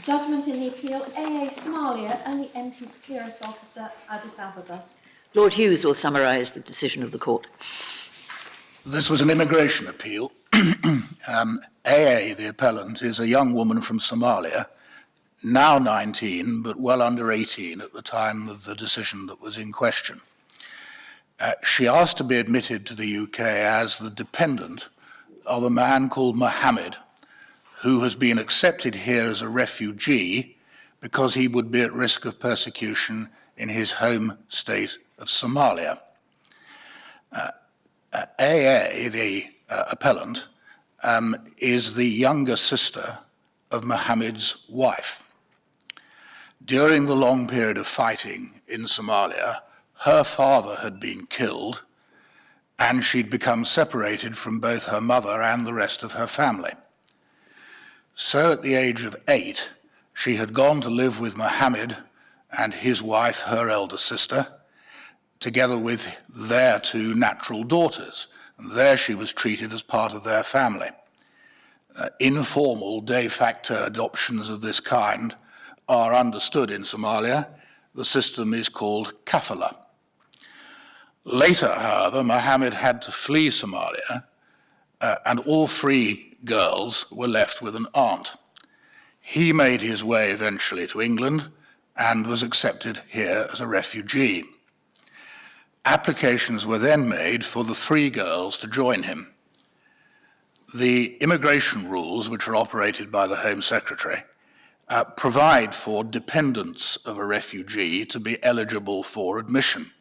Judgment in the appeal, AA Somalia, only MP's clearance officer, Addis Ababa. Lord Hughes will summarise the decision of the court. This was an immigration appeal. AA, the appellant, is a young woman from Somalia, now 19, but well under 18 at the time of the decision that was in question. She asked to be admitted to the UK as the dependent of a man called Mohammed, who has been accepted here as a refugee because he would be at risk of persecution in his home state of Somalia. AA, the appellant, is the younger sister of Mohammed's wife. During the long period of fighting in Somalia, her father had been killed and she'd become separated from both her mother and the rest of her family. So at the age of 8, she had gone to live with Mohammed and his wife, her elder sister, together with their 2 natural daughters. And there she was treated as part of their family. Informal de facto adoptions of this kind are understood in Somalia. The system is called kafala. Later, however, Mohammed had to flee Somalia, and all 3 girls were left with an aunt. He made his way eventually to England and was accepted here as a refugee. Applications were then made for the 3 girls to join him. The immigration rules, which are operated by the Home Secretary, provide for dependents of a refugee to be eligible for admission.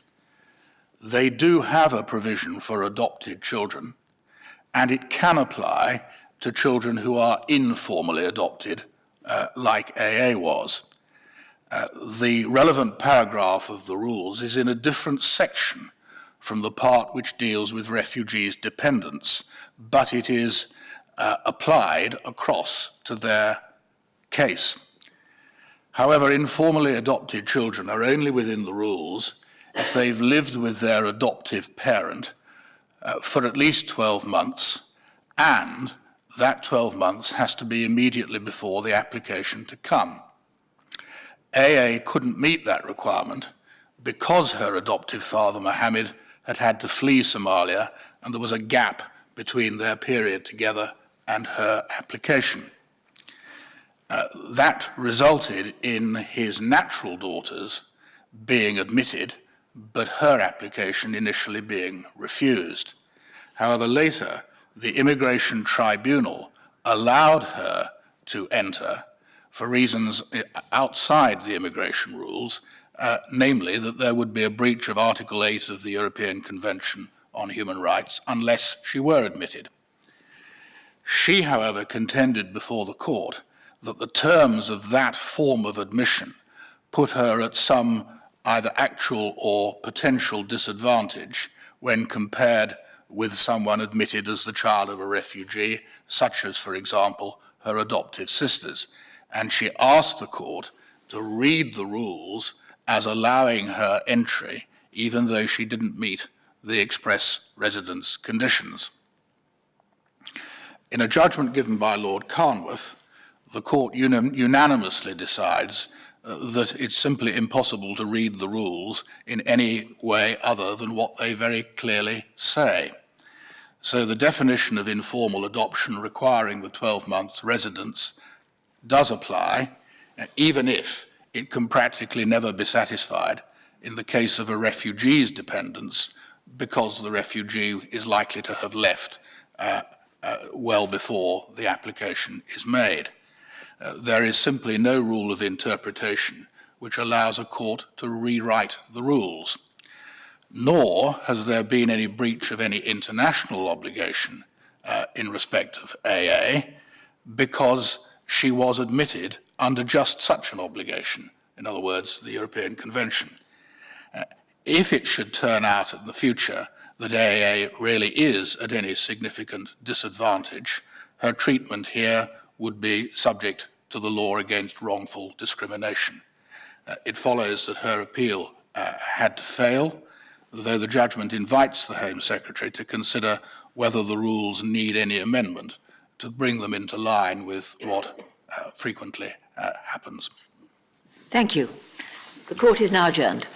They do have a provision for adopted children, and it can apply to children who are informally adopted, like AA was. The relevant paragraph of the rules is in a different section from the part which deals with refugees' dependents, but it is applied across to their case. However, informally adopted children are only within the rules if they've lived with their adoptive parent for at least 12 months, and that 12 months has to be immediately before the application to come. AA couldn't meet that requirement because her adoptive father, Mohammed, had had to flee Somalia, and there was a gap between their period together and her application. That resulted in his natural daughters being admitted, but her application initially being refused. However, later, the Immigration Tribunal allowed her to enter for reasons outside the immigration rules, namely that there would be a breach of Article 8 of the European Convention on Human Rights unless she were admitted. She, however, contended before the court that the terms of that form of admission put her at some either actual or potential disadvantage when compared with someone admitted as the child of a refugee, such as, for example, her adoptive sisters. And she asked the court to read the rules as allowing her entry, even though she didn't meet the express residence conditions. In a judgment given by Lord Carnwath, the court unanimously decides that it's simply impossible to read the rules in any way other than what they very clearly say. So the definition of informal adoption requiring the 12 months residence does apply, even if it can practically never be satisfied in the case of a refugee's dependence, because the refugee is likely to have left well before the application is made. There is simply no rule of interpretation which allows a court to rewrite the rules, nor has there been any breach of any international obligation in respect of AA, because she was admitted under just such an obligation, in other words, the European Convention. If it should turn out in the future that AA really is at any significant disadvantage, her treatment here would be subject to the law against wrongful discrimination. It follows that her appeal had to fail, though the judgment invites the Home Secretary to consider whether the rules need any amendment to bring them into line with what frequently happens. Thank you. The court is now adjourned.